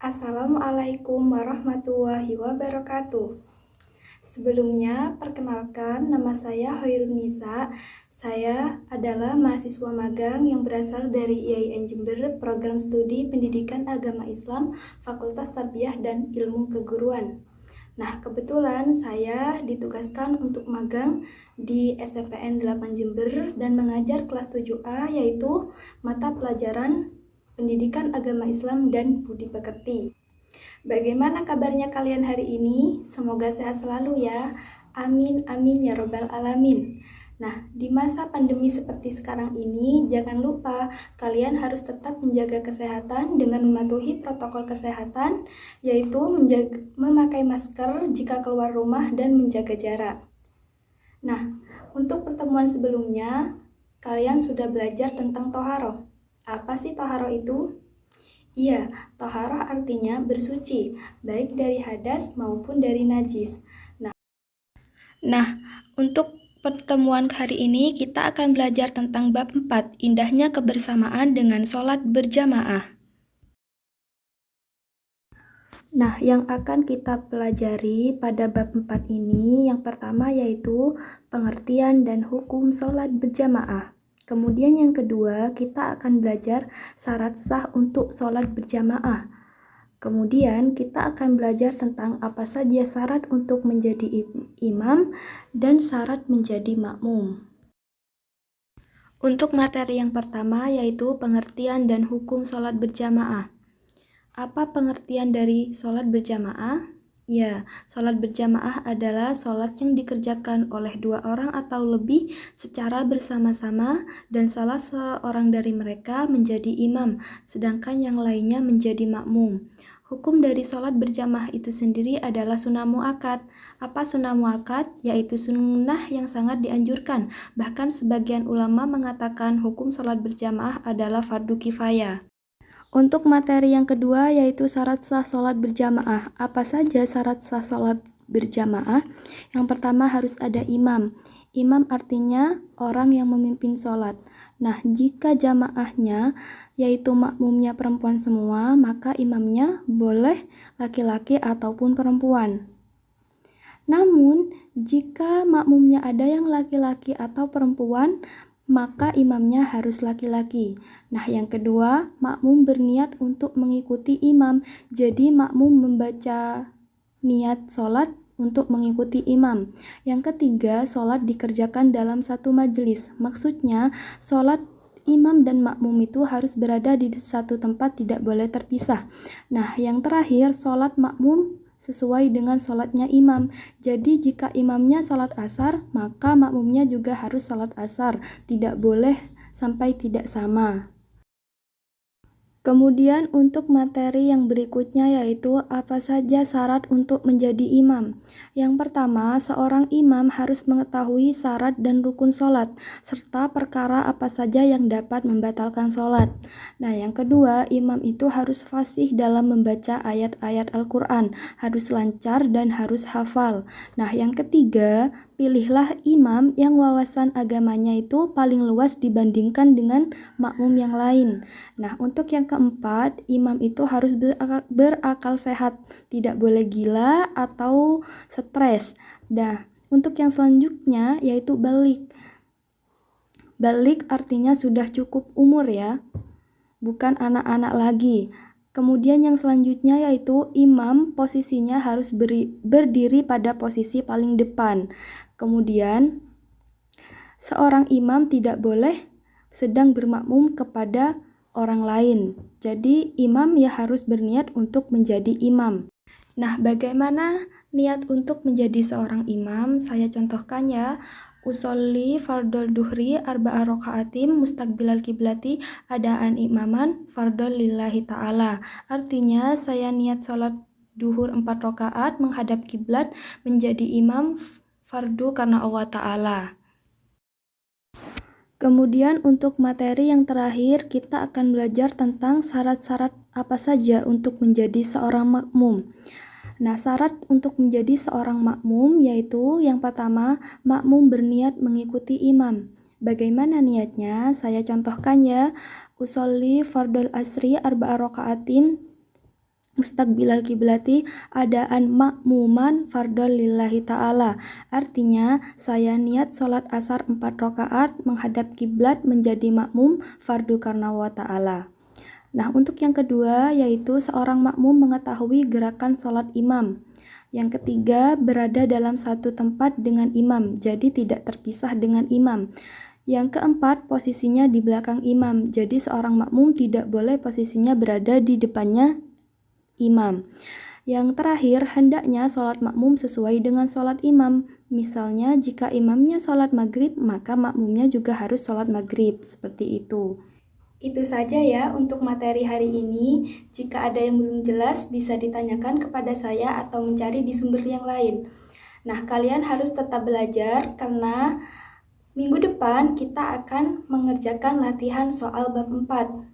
Assalamualaikum warahmatullahi wabarakatuh. Sebelumnya, perkenalkan nama saya Hoirun Nisa. Saya adalah mahasiswa magang yang berasal dari IAIN Jember, Program Studi Pendidikan Agama Islam, Fakultas Tarbiyah dan Ilmu Keguruan. Nah, kebetulan saya ditugaskan untuk magang di SMPN 8 Jember dan mengajar kelas 7A, yaitu mata pelajaran Pendidikan Agama Islam dan Budi Pekerti. Bagaimana kabarnya kalian hari ini? Semoga sehat selalu ya. Amin, amin ya robbal alamin. Nah, di masa pandemi seperti sekarang ini, jangan lupa kalian harus tetap menjaga kesehatan dengan mematuhi protokol kesehatan, yaitu memakai masker jika keluar rumah dan menjaga jarak. Nah, untuk pertemuan sebelumnya, kalian sudah belajar tentang toharoh. Apa sih toharoh itu? Iya, toharoh artinya bersuci, baik dari hadas maupun dari najis. Nah, untuk pertemuan hari ini kita akan belajar tentang bab 4, indahnya kebersamaan dengan sholat berjamaah. Nah, yang akan kita pelajari pada bab 4 ini, yang pertama yaitu pengertian dan hukum sholat berjamaah. Kemudian yang kedua, kita akan belajar syarat sah untuk sholat berjamaah. Kemudian kita akan belajar tentang apa saja syarat untuk menjadi imam dan syarat menjadi makmum. Untuk materi yang pertama yaitu pengertian dan hukum sholat berjamaah. Apa pengertian dari sholat berjamaah? Ya, sholat berjamaah adalah sholat yang dikerjakan oleh 2 orang atau lebih secara bersama-sama dan salah seorang dari mereka menjadi imam, sedangkan yang lainnya menjadi makmum. Hukum dari sholat berjamaah itu sendiri adalah sunnah muakkad. Apa sunnah muakkad? Yaitu sunnah yang sangat dianjurkan. Bahkan sebagian ulama mengatakan hukum sholat berjamaah adalah fardu kifayah. Untuk materi yang kedua yaitu syarat sah sholat berjamaah. Apa saja syarat sah sholat berjamaah? Yang pertama harus ada imam. Imam artinya orang yang memimpin sholat. Nah, jika jamaahnya yaitu makmumnya perempuan semua, maka imamnya boleh laki-laki ataupun perempuan. Namun, jika makmumnya ada yang laki-laki atau perempuan, maka imamnya harus laki-laki. Nah, yang kedua, makmum berniat untuk mengikuti imam. Jadi, makmum membaca niat sholat untuk mengikuti imam. Yang ketiga, sholat dikerjakan dalam satu majelis. Maksudnya, sholat imam dan makmum itu harus berada di satu tempat, tidak boleh terpisah. Nah, yang terakhir, sholat makmum sesuai dengan sholatnya imam. Jadi jika imamnya sholat asar, maka makmumnya juga harus sholat asar. Tidak boleh sampai tidak sama. Kemudian untuk materi yang berikutnya yaitu apa saja syarat untuk menjadi imam. Yang pertama, seorang imam harus mengetahui syarat dan rukun sholat, serta perkara apa saja yang dapat membatalkan sholat. Nah, yang kedua, imam itu harus fasih dalam membaca ayat-ayat Al-Quran, harus lancar dan harus hafal. Nah, yang ketiga, pilihlah imam yang wawasan agamanya itu paling luas dibandingkan dengan makmum yang lain. Nah, untuk yang keempat, imam itu harus berakal sehat, tidak boleh gila atau stres. Nah, untuk yang selanjutnya yaitu balik. Balik artinya sudah cukup umur ya, bukan anak-anak lagi. Kemudian yang selanjutnya yaitu imam posisinya harus berdiri pada posisi paling depan. Kemudian seorang imam tidak boleh sedang bermakmum kepada orang lain. Jadi imam ya harus berniat untuk menjadi imam. Nah, bagaimana niat untuk menjadi seorang imam? Saya contohkan ya. Usolli fardol duhri arba'a rokaatim mustaqbilal kiblati adaan imaman fardol lillahi ta'ala. Artinya saya niat sholat duhur 4 rakaat menghadap kiblat menjadi imam fardu karena Allah Ta'ala. Kemudian untuk materi yang terakhir kita akan belajar tentang syarat-syarat apa saja untuk menjadi seorang makmum. Nah, syarat untuk menjadi seorang makmum yaitu yang pertama, makmum berniat mengikuti imam. Bagaimana niatnya? Saya contohkan ya. Usolli fardol asri arba'a rokaatin mustaqbilal kiblati adaan makmuman fardhol lillahi ta'ala. Artinya, saya niat sholat asar 4 rakaat menghadap kiblat menjadi makmum fardu karena Allah ta'ala. Nah, untuk yang kedua yaitu seorang makmum mengetahui gerakan sholat imam. Yang ketiga, berada dalam satu tempat dengan imam, jadi tidak terpisah dengan imam. Yang keempat, posisinya di belakang imam, jadi seorang makmum tidak boleh posisinya berada di depannya imam. Yang terakhir, hendaknya sholat makmum sesuai dengan sholat imam. Misalnya, jika imamnya sholat maghrib, maka makmumnya juga harus sholat maghrib, seperti itu. Itu saja ya untuk materi hari ini. Jika ada yang belum jelas, bisa ditanyakan kepada saya atau mencari di sumber yang lain. Nah, kalian harus tetap belajar karena minggu depan kita akan mengerjakan latihan soal bab 4.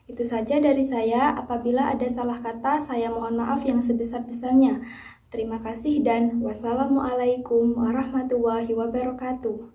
Itu saja dari saya. Apabila ada salah kata, saya mohon maaf yang sebesar-besarnya. Terima kasih dan wassalamualaikum warahmatullahi wabarakatuh.